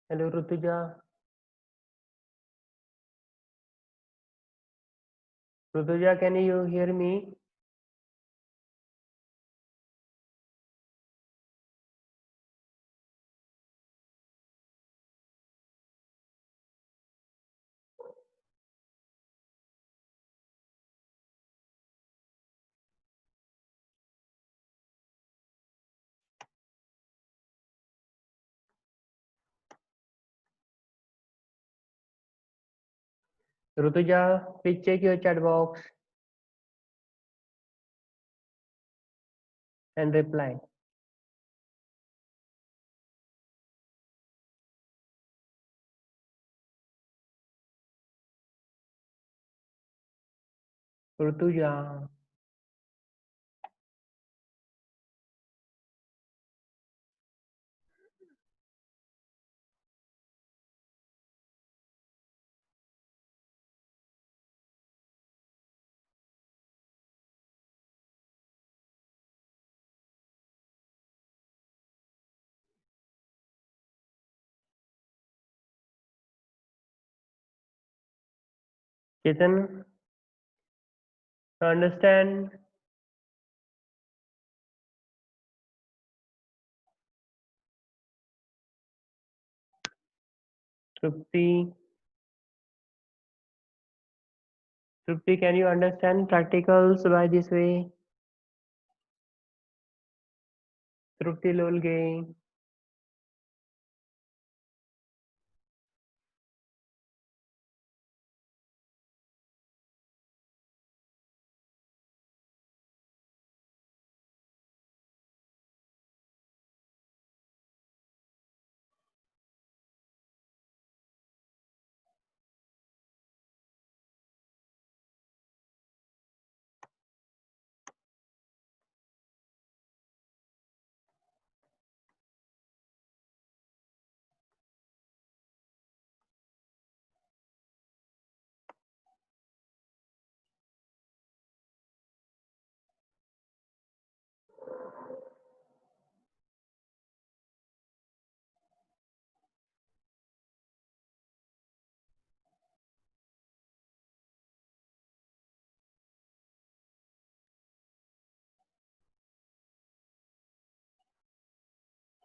Hello, Rutuja. Rutuja, can you hear me? Rutuja, please check your chat box and reply. Rutuja, Chetan, understand? Trupti, Trupti, can you understand practicals by this way? Trupti Lolge,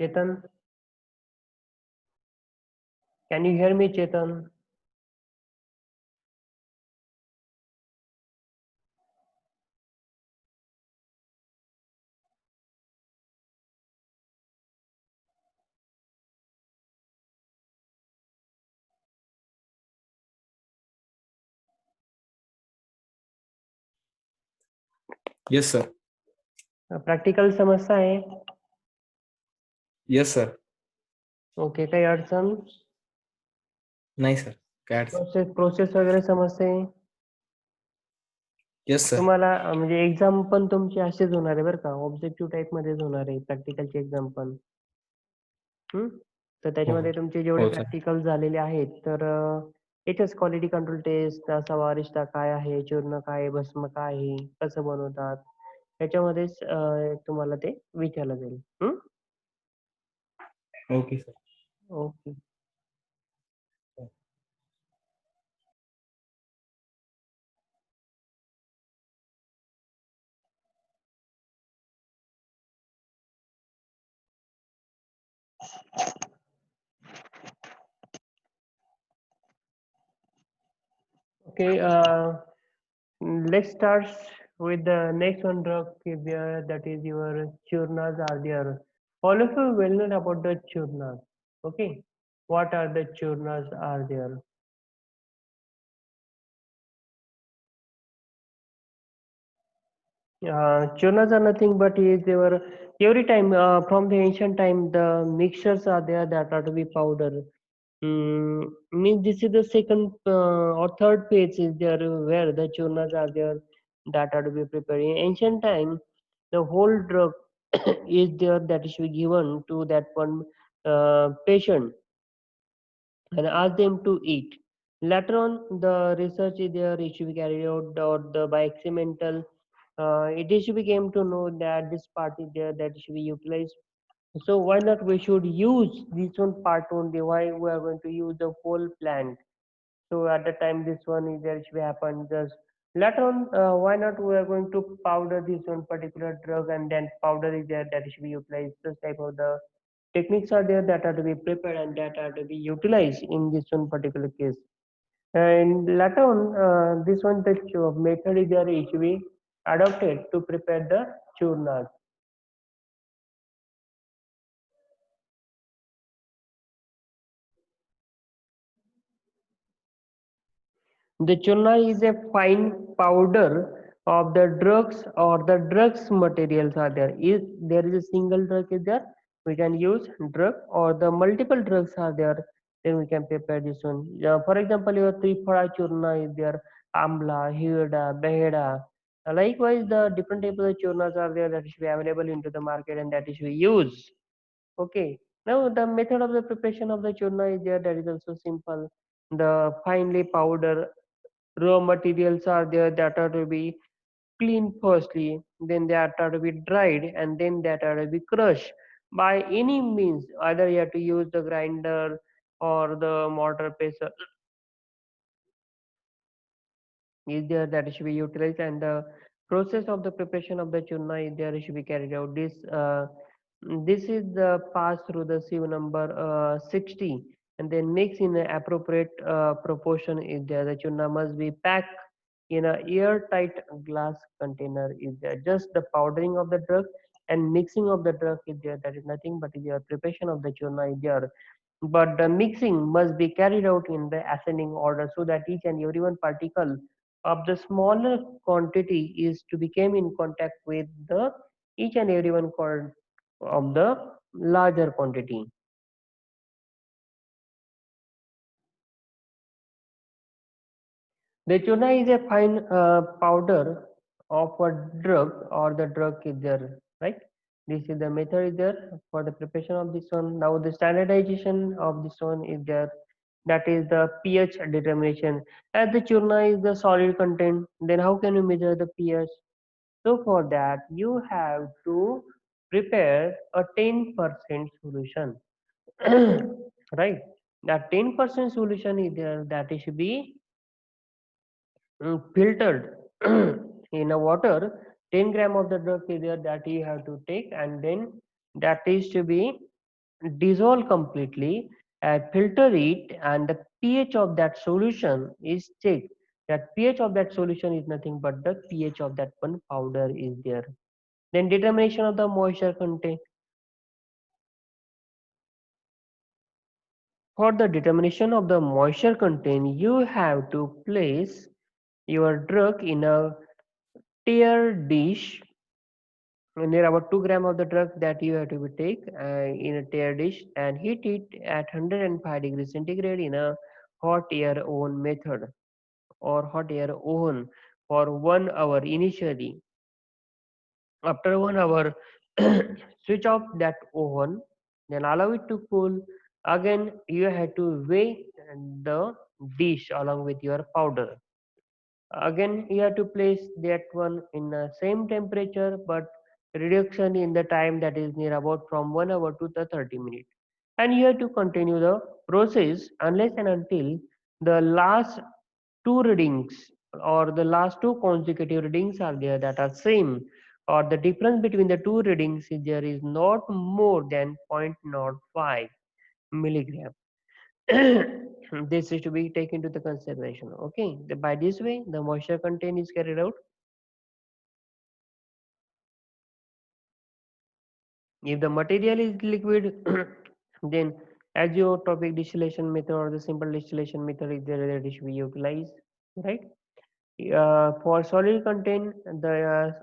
Chetan, can you hear me, Chetan? Yes, sir. Practical समजता आहे? Yes, sir. Okay, काही अडचण? नाही sir, काय अडचण? Process वगैरे समजते? Yes sir. तुम्हाला म्हणजे एक्झाम पण तुमची अशीच होणार आहे बरं का, ऑब्जेक्टिव्ह टाईप मध्येच होणार आहे प्रॅक्टिकलची एक्झाम पण. तर हो हो त्याच्यामध्ये तुमचे जेवढे हो सर. प्रॅक्टिकल झालेले आहेत तर याच्याच क्वालिटी कंट्रोल टेस्ट, सवा रिश्ता काय आहे, चूर्ण काय आहे, भस्म काय आहे, कसं बनवतात, त्याच्यामध्येच तुम्हाला ते विचारलं जाईल. Okay sir. Okay. Okay, let's start with the next one drug that is your churnas are there. All of you well known about the churnas. Okay, what are the churnas are there? Churnas are nothing but is there every time from the ancient time the mixtures are there that are to be powder. Means this is the second or third page is there where the churnas are there that are to be prepared. In ancient time, the whole drug is there that should be given to that one patient and ask them to eat. Later on, the research is there, it should be carried out, or the by experimental, it is should be came to know that this part is there that should be utilized So why not we should use this one part only? Why we are going to use the whole plant? So at the time this one is there should happen just later on. Why not we are going to powder this one particular drug and then powder is there that should be utilized. This type of the techniques are there that are to be prepared and that are to be utilized in this one particular case. And later on, this one the method is there is to be adopted to prepare the churnas. The churna is a fine powder of the drugs or the drugs materials are there. If there is a single drug is there, we can use drug or the multiple drugs are there, then we can prepare this one. For example, your Triphala churna is there, Amla, Hida, Beheda. Likewise, the different types of churnas are there that should be available into the market and that is we use. Okay. Now the method of the preparation of the churna is there that is also simple. The finely powder raw materials are there that are to be cleaned firstly, then they are to be dried, and then that are to be crushed by any means. Either you have to use the grinder or the mortar pestle is there that should be utilized, and the process of the preparation of the churna is there should be carried out. This is the pass through the sieve number 60 and then mix in the appropriate proportion is there. The churna must be packed in a airtight glass container is there. Just the powdering of the drug and mixing of the drug is there. That is nothing but is your preparation of the churna is there. But the mixing must be carried out in the ascending order so that each and every one particle of the smaller quantity is to become in contact with the each and every one of the larger quantity. The chuna is a fine powder of a drug or the drug is there, right? This is the method is there for the preparation of this one. Now the standardization of this one is there. That is the pH determination. As the churna is the solid content, then how can you measure the pH? So for that, you have to prepare a 10% solution, right? That 10% solution is there that it should be filtered in a water. 10 gram of the drug is there that you have to take and then that is to be dissolved completely and filter it and the pH of that solution is checked. That pH of that solution is nothing but the pH of that one powder is there. Then determination of the moisture content. For the determination of the moisture content, you have to place your drug in a tear dish near about 2 gram of the drug that you have to take in a tear dish and heat it at 105 degrees centigrade in a hot air oven method or hot air oven for 1 hour initially. After 1 hour, switch off that oven, then allow it to cool. Again, you have to weigh the dish along with your powder. Again, you have to place that one in the same temperature, but reduction in the time that is near about from 1 hour to the 30 minutes. And you have to continue the process unless and until the last two readings or the last two consecutive readings are there that are same or the difference between the two readings is there is not more than 0.05 milligram. This is to be taken into the consideration. Okay, by this way the moisture content is carried out. If the material is liquid, then azeotropic distillation method or the simple distillation method is there that is we utilize, right? For solid content, the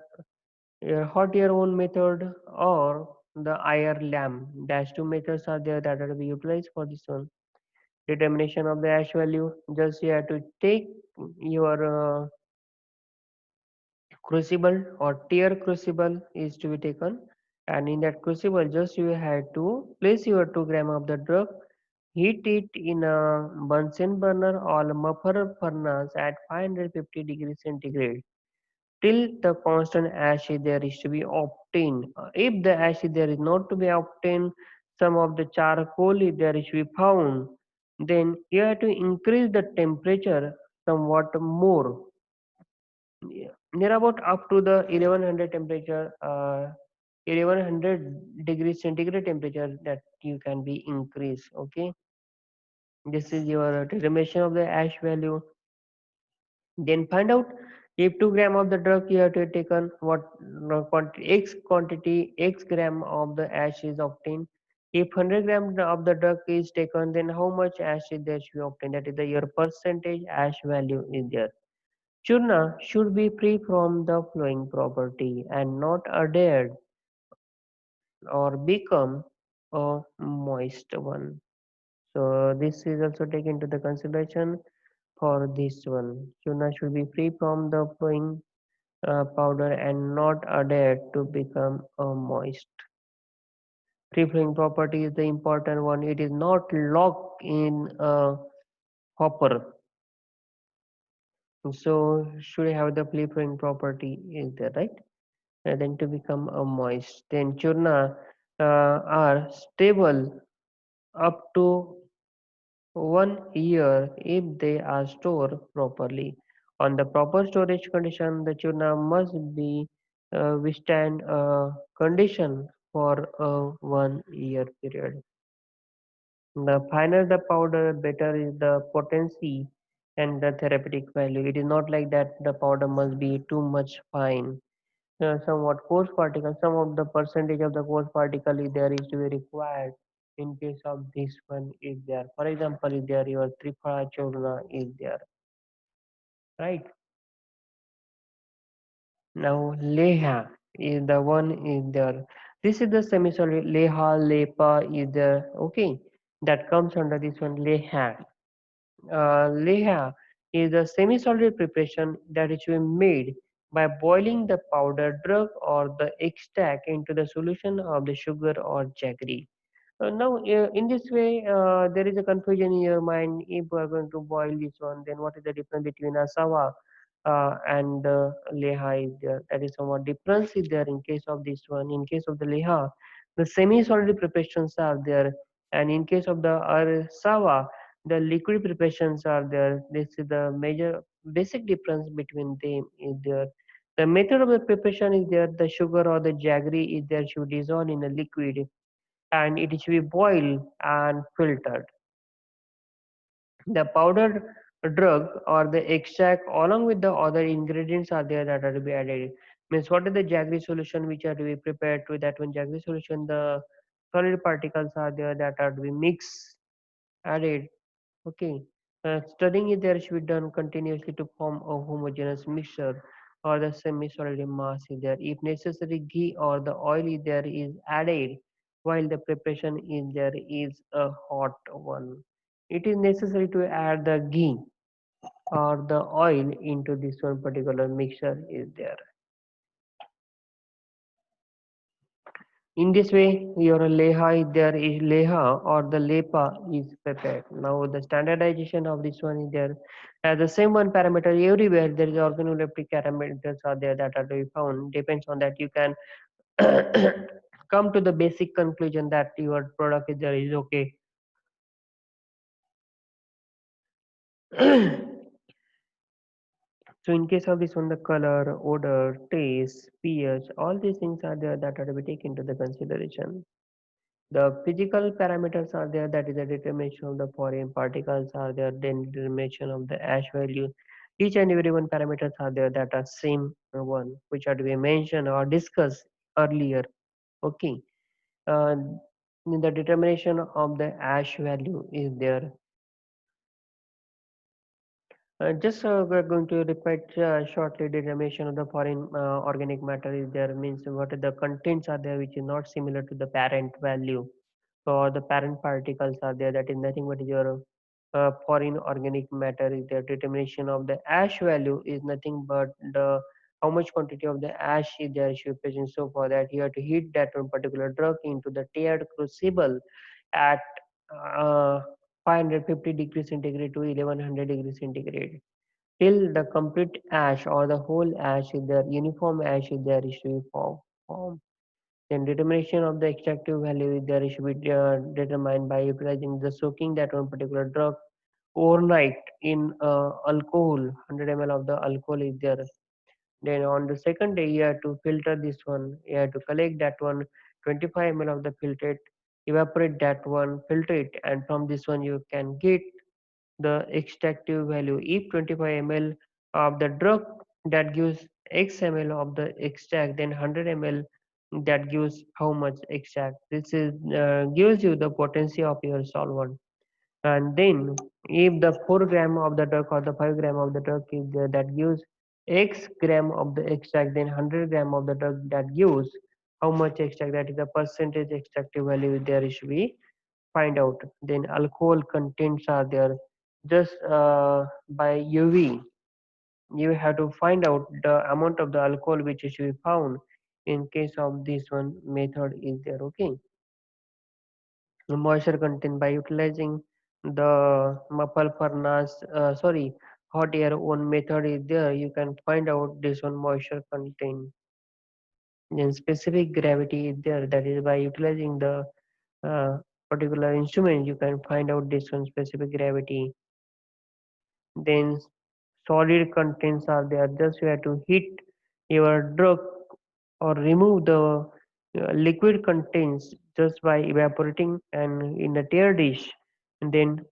hot air oven method or the IR lamp. Dash two methods are there that are to be utilized for this one. Determination of the ash value. Just you have to take your crucible or tear crucible is to be taken and in that crucible just you have to place your 2 gram of the drug, heat it in a Bunsen burner or a muffler furnace at 550 degrees centigrade till the constant ash is there is to be obtained. If the ash is there is not to be obtained, some of the charcoal is there is to be found, then you have to increase the temperature somewhat more. Yeah, near about up to the 1100 temperature, 1100 degrees centigrade temperature that you can be increased. Okay, this is your determination of the ash value. Then find out if 2 gram of the drug you have to taken, what quantity x gram of the ash is obtained. If 100 gram of the drug is taken, then how much ash is there should be obtained? That is the your percentage ash value is there. Churna should be free from the flowing property and not adhered or become a moist one. So this is also taken into the consideration for this one. Churna should be free from the flowing powder and not adhered to become a moist. Free flowing property is the important one. It is not locked in a hopper. So should have the free flowing property is there, right? Then to become a moist. Then churna are stable up to 1 year if they are stored properly. On the proper storage condition, the churna must be withstand a condition for a 1 year period. The finer the powder, better is the potency and the therapeutic value. It is not like that the powder must be too much fine. Somewhat coarse particle, some of the percentage of the coarse particle is there is to be required in case of this one is there. For example, is there your Triphala Churna is there, right? Now Leha is the one is there. This is the semi-solid Leha, Lepa is there, okay? That comes under this one Leha. Leha is a semi-solid preparation that is being made by boiling the powder drug or the extract into the solution of the sugar or jaggery. Now, in this way, there is a confusion in your mind. If we are going to boil this one, then what is the difference between Asawa and Leha? Is there? That is somewhat difference is there in case of this one. In case of the Leha, the semi-solid preparations are there, and in case of the Asawa, the liquid preparations are there. This is the major basic difference between them is there. The method of the preparation is there. The sugar or the jaggery is there should dissolve in a liquid and it should be boiled and filtered. The powdered drug or the extract along with the other ingredients are there that are to be added. Means what is the jaggery solution which are to be prepared to that one jaggery solution the solid particles are there that are to be mixed, added. Okay. Studying it there should be done continuously to form a homogeneous mixture or the semi-solid mass is there. If necessary, ghee or the oil is there is added while the preparation is there is a hot one. It is necessary to add the ghee or the oil into this one particular mixture is there. In this way, your leha there is leha or the lepa is prepared. Now the standardization of this one is there. As the same one parameter everywhere there is organoleptic parameters are there that are to be found. Depends on that you can come to the basic conclusion that your product is there is okay. So in case of this one, the color, odor, taste, pH, all these things are there that are to be taken into the consideration. The physical parameters are there, that is the determination of the foreign particles are there, then determination of the ash value. Each and every one parameters are there that are same one, which are to be mentioned or discussed earlier. Okay. Uh, the determination of the ash value is there. Just we're going to repeat shortly determination of the foreign organic matter is there means what are the contents are there which is not similar to the parent value. So the parent particles are there that is nothing but your foreign organic matter is there. Determination of the ash value is nothing but the how much quantity of the ash is there should present. So for that you have to heat that one particular drug into the tiered crucible at uh, 550 degrees centigrade to 1100 degrees centigrade. till the complete ash or the whole ash is there, uniform ash is there, is to be formed. Then determination of the extractive value is there, is to be determined by utilizing the soaking that one particular drug overnight in alcohol. 100 ml of the alcohol is there. Then on the second day, you have to filter this one. You have to collect that one, 25 ml of the filtrate, evaporate that one, filter it, and from this one you can get the extractive value. If 25 ml of the drug that gives X ml of the extract, then 100 ml that gives how much extract. This is gives you the potency of your solvent. And then if the 4 gram of the drug or the 5 gram of the drug is there that gives X gram of the extract, then 100 gram of the drug that gives how much extract, that is the percentage extractive value there should be find out. Then alcohol contents are there. Just by UV, you have to find out the amount of the alcohol which is to be found in case of this one method is there. Okay. The moisture content by utilizing the muffle furnace, hot air one method is there. You can find out this one moisture content. Then specific gravity is there. That is by utilizing the uh, particular instrument you can find out this one specific gravity. Then solid contents are there, just you have to heat your drug or remove the liquid contents just by evaporating and in a tear dish, and then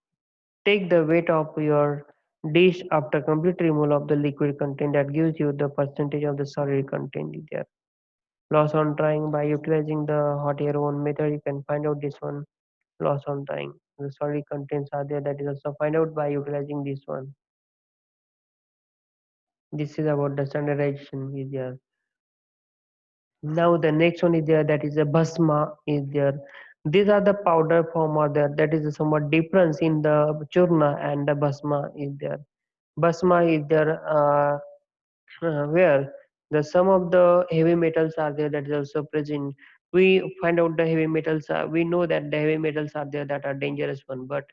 take the weight of your dish after complete removal of the liquid content, that gives you the percentage of the solid content there. Loss on drying, by utilizing the hot air one method you can find out this one loss on drying. The solid contents are there, that is also find out by utilizing this one. This is about the standardization is there. Now the next one is there, that is a bhasma is there. These are the powder form are there. That is a somewhat difference in the churna and the bhasma is there. Bhasma is there where the some of the heavy metals are there, that is also present. We find out the heavy metals. We know that the heavy metals are there that are dangerous one, but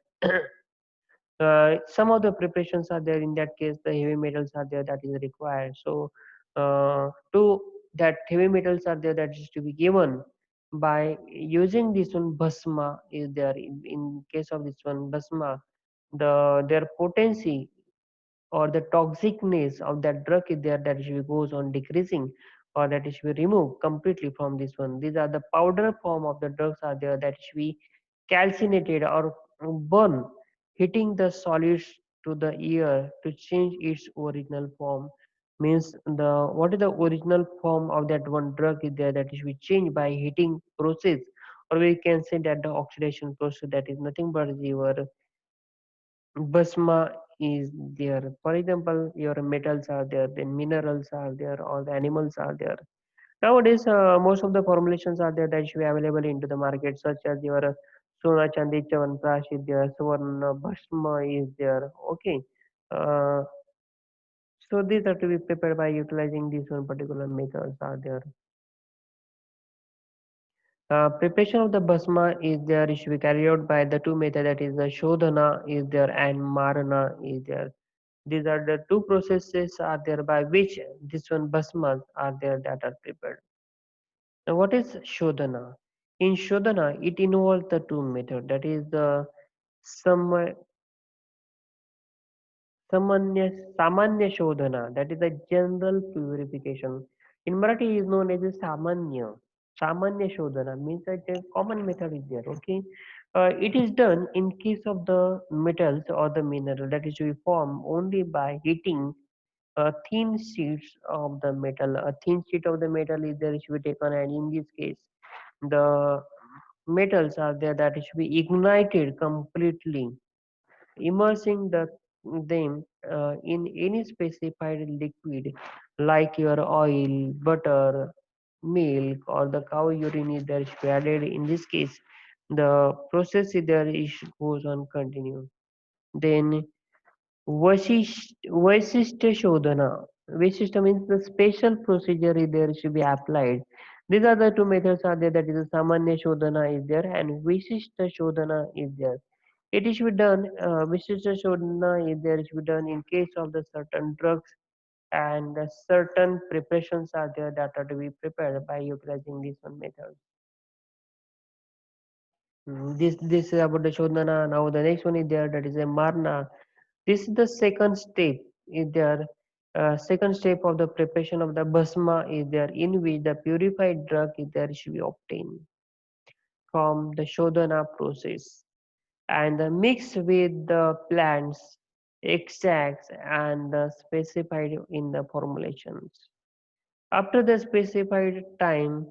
some of the preparations are there, in that case the heavy metals are there that is required. So to that heavy metals are there that is to be given by using this one bhasma is there. In case of this one bhasma, their potency or the toxicness of that drug is there, that should goes on decreasing, or that it should be removed completely from this one. These are the powder form of the drugs are there that should be calcinated or burn, hitting the solids to the ear to change its original form. Means the what is the original form of that one drug is there, that should be changed by heating process, or we can say that the oxidation process, that is nothing but your Bhasma is there. For example, your metals are there, then minerals are there, or the animals are there. Nowadays, most of the formulations are there that should be available into the market, such as your Sona Chandi Chavanprash is there, Suvarna Bhasma is there. Okay. Uh, so these are to be prepared by utilizing these one particular methods are there. Preparation of the bhasma is there, it should be carried out by the two methods, that is the shodhana is there and marana is there. These are the two processes are there by which this one bhasmas are there that are prepared. Now what is shodhana? In shodhana, it involves the two methods, that is the sam- samanya shodhana, that is the general purification. In Marathi is known as a samanya shodhana, means that a common method is there. Okay, it is done in case of the metals or the mineral, that is to be formed only by heating thin sheets of the metal. A thin sheet of the metal is there, it should be taken, and in this case the metals are there that should be ignited completely, immersing them in any specified liquid like your oil, butter, milk, or the cow urine is there should be added. In this case, the process is there is goes on continue. Then Vaishishta Shodhana. Vaishishta means the special procedure is there should be applied. These are the two methods are there, that is the Samanya Shodhana is there and Vaishishta Shodhana is there. It is to be done, Vishisha Shodhana is there, it should be done in case of the certain drugs, and the certain preparations are there that are to be prepared by utilizing this one method. This is about the Shodhana. Now the next one is there, that is a Marna. This is the second step. Is there second step of the preparation of the Bhasma is there, in which the purified drug is there should be obtained from the Shodhana process and mixed with the plants, extracts, and specified in the formulations. After the specified time,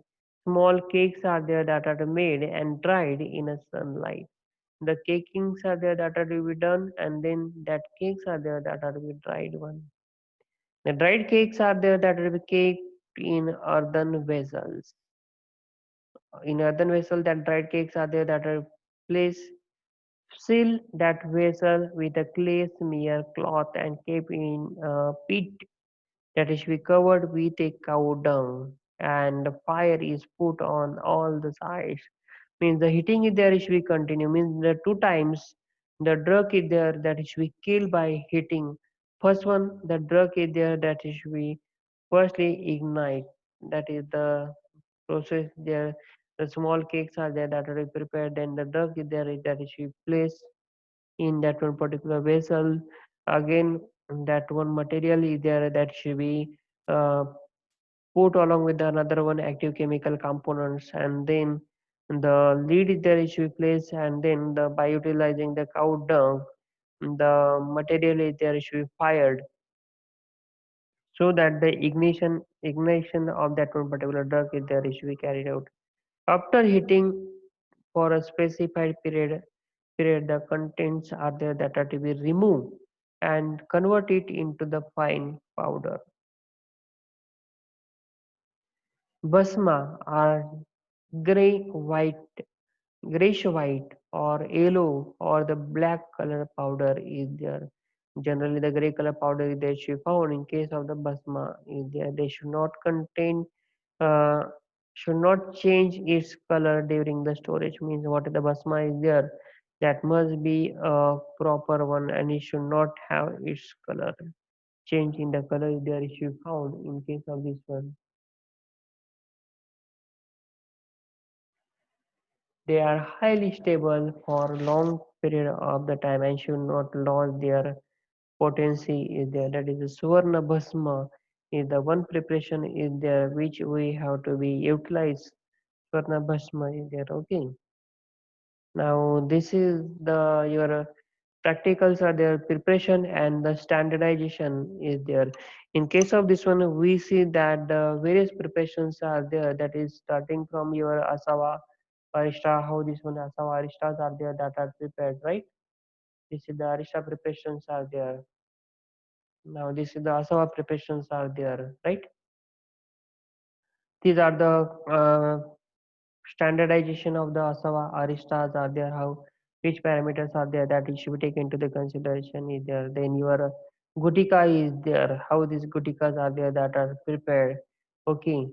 small cakes are there that are made and dried in a sunlight. The cakings are there that are to be done, and then that cakes are there that are to be dried one. The dried cakes are there that are to be caked in earthen vessels. In earthen vessel, that dried cakes are there that are placed. Seal that vessel with a clay smear cloth and keep in a pit that is be covered with a cow dung, and the fire is put on all the sides. Means the heating is there is be continue. Means the two times the drug is there that is be killed by heating. First one, the drug is there that is be firstly ignite. That is the process there. The small cakes are there that are prepared. Then the drug is there that is be placed in that one particular vessel. Again, that one material is there that should be uh, put along with another one active chemical components, and then the lid is there is should be placed, and then the by utilizing the cow dung, the material is there should be fired so that the ignition of that one particular drug is there should be carried out. After heating for a specified period, the contents are there that are to be removed and convert it into the fine powder. Basma are gray, white, grayish white or yellow or the black color powder is there. Generally, the gray color powder is there should be found. In case of the basma is there, they should not contain, uh, should not change its color during the storage. Means what the basma is there, that must be a proper one, and it should not have its color. Change in the color is there, it should be found in case of this one. They are highly stable for long period of the time and should not lose their potency is there. That is the Suvarna Bhasma is the one preparation is there which we have to be utilized. Suvarna Bhasma is there. Okay. Now this is the your practicals are there, preparation and the standardization is there. In case of this one, we see that the various preparations are there. That is starting from your Asava Arista, how this one Asava Aristas are there that are prepared, right? This is the Arista preparations are there. Now this is the Asava preparations are there, right? These are the standardization of the Asava Aristas are there, how which parameters are there that you should take into the consideration is there. Then your Gutika is there, how these Gutikas are there that are prepared. Okay,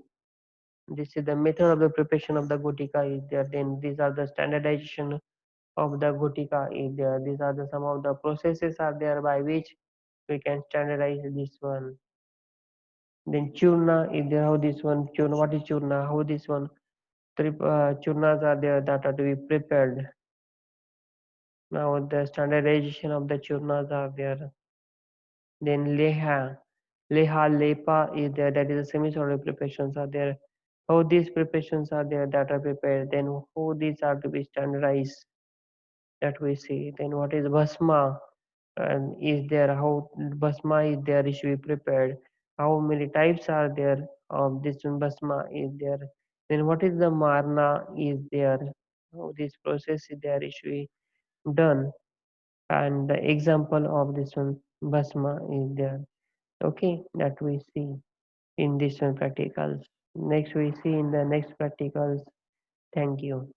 this is the method of the preparation of the Gutika is there. Then these are the standardization of the Gutika is there. These are the some of the processes are there by which we can standardize this one. Then Churna is there, how this one Churna, what is Churna, how this one churnas are there that are to be prepared. Now the standardization of the churnas are there. Then lepa is there. That is the semi-solid preparations are there. How these preparations are there that are prepared. Then how these are to be standardized that we see. Then what is bhasma and is there? How bhasma is there? It should be prepared. How many types are there of this one bhasma is there? Then what is the marna is there? How this process is there? It should be done, and the example of this one basma is there. Okay, that we see in this one practicals. Next we see in the next practicals. Thank you.